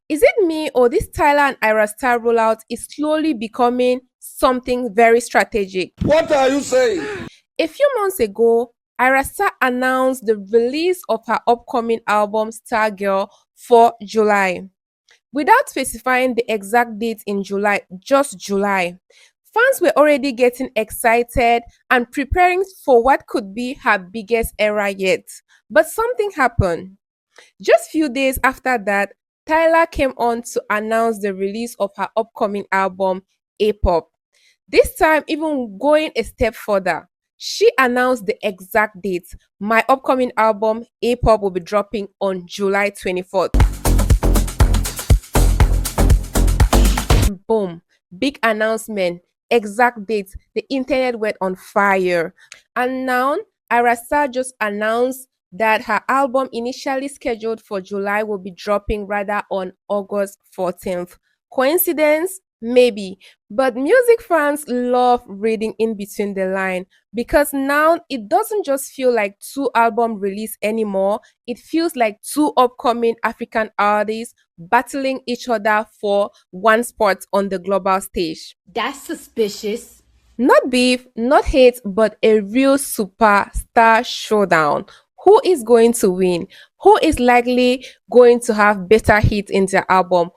Is it me or this Tyla and Ayra Starr rollout is slowly becoming something very strategic? What are you saying? A few months ago, Ayra Starr announced the release of her upcoming album Stargirl for July. Without specifying the exact date in July, just July, fans were already getting excited and preparing for what could be her biggest era yet. But something happened. Just few days after that, Tyler came on to announce the release of her upcoming album, A-Pop. This time, even going a step further, she announced the exact date. My upcoming album, A-Pop, will be dropping on July 24th. Boom. Big announcement. Exact date. The internet went on fire. And now, Ayra Starr just announced that her album initially scheduled for July will be dropping rather on August 14th. Coincidence? Maybe. But music fans love reading in between the line because now it doesn't just feel like two album release anymore. It feels like two upcoming African artists battling each other for one spot on the global stage. That's suspicious. Not beef, not hate, but a real superstar showdown. Who is going to win? Who is likely going to have better hits in their album?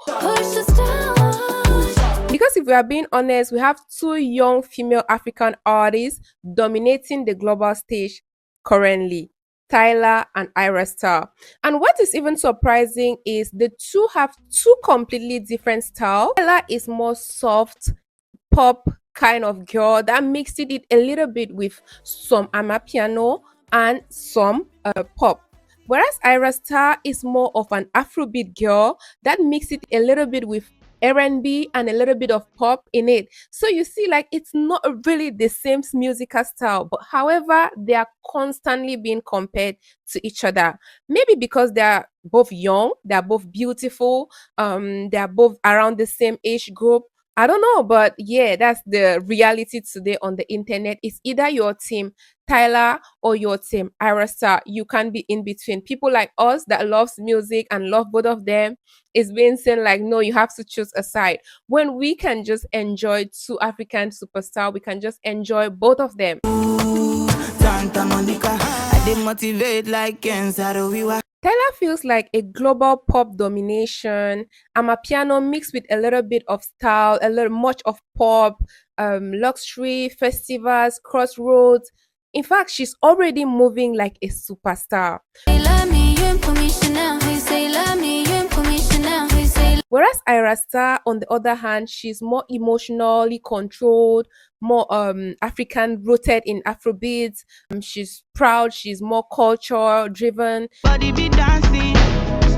Because if we are being honest, we have two young female African artists dominating the global stage currently. Tyla and Ayra Starr. And what is even surprising is the two have two completely different styles. Tyla is more soft, pop kind of girl that mixed it a little bit with some amapiano and some pop. Whereas Ayra Starr is more of an Afrobeat girl that mixed it a little bit with R&B and a little bit of pop in it. So you see, like it's not really the same musical style, but however, they are constantly being compared to each other. Maybe because they are both young, they are both beautiful, they are both around the same age group. I don't know, but yeah, that's the reality today on the internet. It's either your team Tyler or your team Ayra Starr. You can't be in between. People like us that loves music and love both of them is being said like, no, you have to choose a side. When we can just enjoy two African superstar, we can just enjoy both of them. Santa Monica, I did motivate like cancer. Tyler feels like a global pop domination. I'm a piano mixed with a little bit of style, a little much of pop, luxury, festivals, crossroads. In fact, she's already moving like a superstar. Whereas Ayra Starr, on the other hand, she's more emotionally controlled, more African rooted in Afrobeats. She's proud, she's more culture driven. Body be dancing,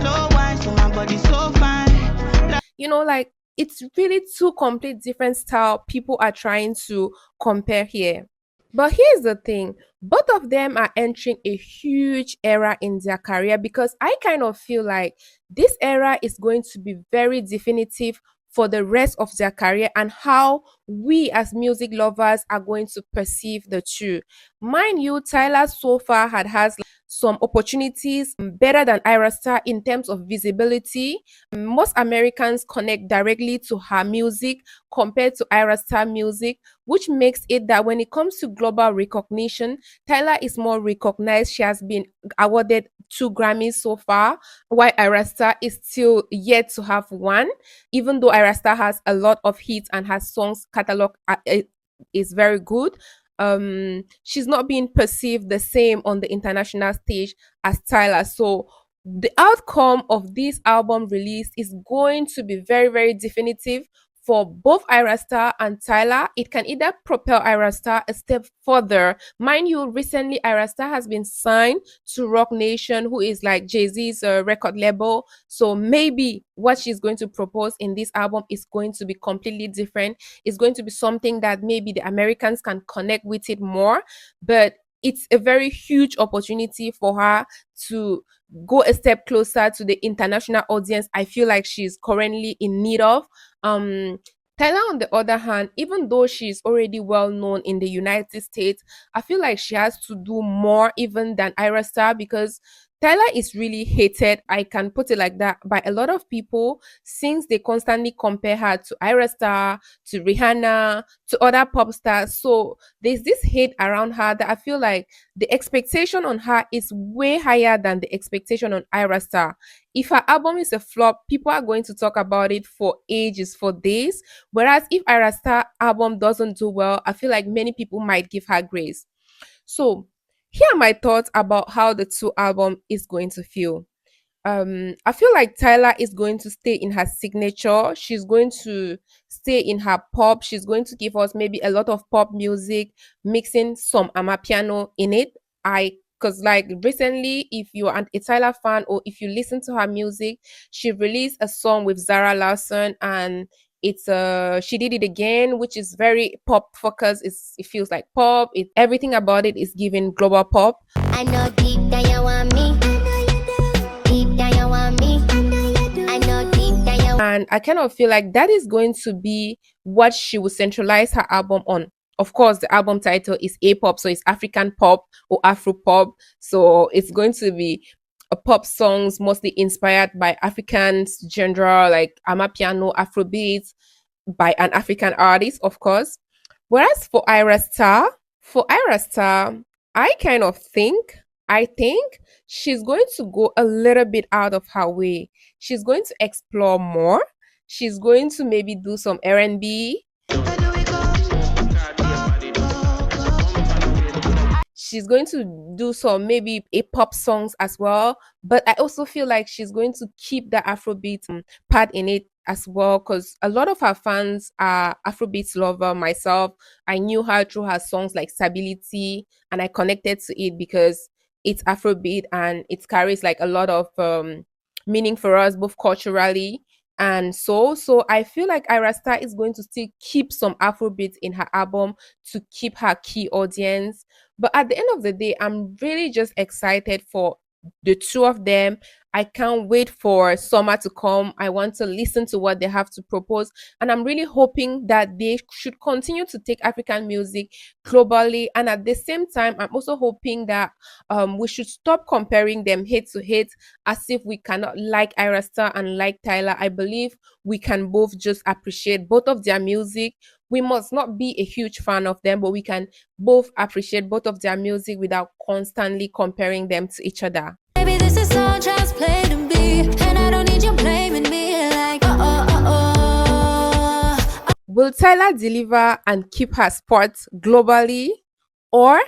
slow wine, so my body so fine. You know, like it's really two complete different style people are trying to compare here. But here's the thing, both of them are entering a huge era in their career because I kind of feel like this era is going to be very definitive for the rest of their career and how we as music lovers are going to perceive the two. Mind you, Tyler so far has some opportunities better than Ayra Starr in terms of visibility. Most Americans connect directly to her music compared to Ayra Starr music, which makes it that when it comes to global recognition, Tyler is more recognized. She has been awarded 2 Grammys so far, while Ayra Starr is still yet to have one, even though Ayra Starr has a lot of hits and her songs catalog is very good. She's not being perceived the same on the international stage as Tyler. So the outcome of this album release is going to be very, very definitive for both Ayra Starr and Tyler. It can either propel Ayra Starr a step further. Mind you, recently Ayra Starr has been signed to Rock Nation, who is like Jay-Z's record label. So maybe what she's going to propose in this album is going to be completely different. It's going to be something that maybe the Americans can connect with it more. But it's a very huge opportunity for her to go a step closer to the international audience I feel like she's currently in need of. Tyler, on the other hand, even though she's already well known in the United States, I feel like she has to do more even than Ayra Starr because Tyler is really hated, I can put it like that, by a lot of people since they constantly compare her to Ayra Starr, to Rihanna, to other pop stars. So there's this hate around her that I feel like the expectation on her is way higher than the expectation on Ayra Starr. If her album is a flop, people are going to talk about it for ages, for days. Whereas if Ayra Starr album doesn't do well, I feel like many people might give her grace. So here are my thoughts about how the two album is going to feel. I feel like Tyler is going to stay in her signature. She's going to stay in her pop. She's going to give us maybe a lot of pop music, mixing some amapiano in it. I Because like recently, if you're a Tyler fan or if you listen to her music, she released a song with Zara Larson, and it's she did it again, which is very pop focused. It feels like pop. Everything about it is giving global pop. I know deep down you want me. Deep down you want me. I know deep down you. And I kind of feel like that is going to be what she will centralize her album on. Of course, the album title is A-pop, so it's African pop or Afro pop. So it's going to be a pop songs mostly inspired by African genre like Amapiano, Afrobeats by an African artist, of course. Whereas for Ayra Starr, I think she's going to go a little bit out of her way. She's going to explore more. She's going to maybe do some R&B. She's going to do some maybe a pop songs as well, but I also feel like she's going to keep the Afrobeat part in it as well, because a lot of her fans are Afrobeats lover. Myself, I knew her through her songs like Stability, and I connected to it because it's Afrobeat and it carries like a lot of meaning for us both culturally. And so I feel like Ayra Starr is going to still keep some Afrobeats in her album to keep her key audience. But at the end of the day, I'm really just excited for the two of them. I can't wait for summer to come. I want to listen to what they have to propose. And I'm really hoping that they should continue to take African music globally. And at the same time, I'm also hoping that we should stop comparing them head to head as if we cannot like Ayra Starr and like Tyler. I believe we can both just appreciate both of their music. We must not be a huge fan of them, but we can both appreciate both of their music without constantly comparing them to each other. Maybe this is all just play to be, and I don't need you blaming me like oh. Will Tyler deliver and keep her spot globally, or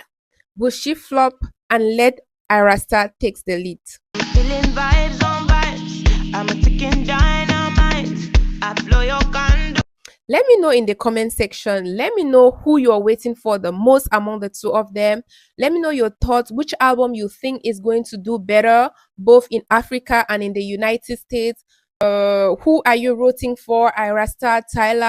will she flop and let Ayra Starr takes the lead? Feeling vibes on vibes. I'm a ticking dynamite. I blow your candle. Let me know in the comment section. Let me know who you're waiting for the most among the two of them. Let me know your thoughts, which album you think is going to do better, both in Africa and in the United States. Who are you rooting for, Ayra Starr, Tyler?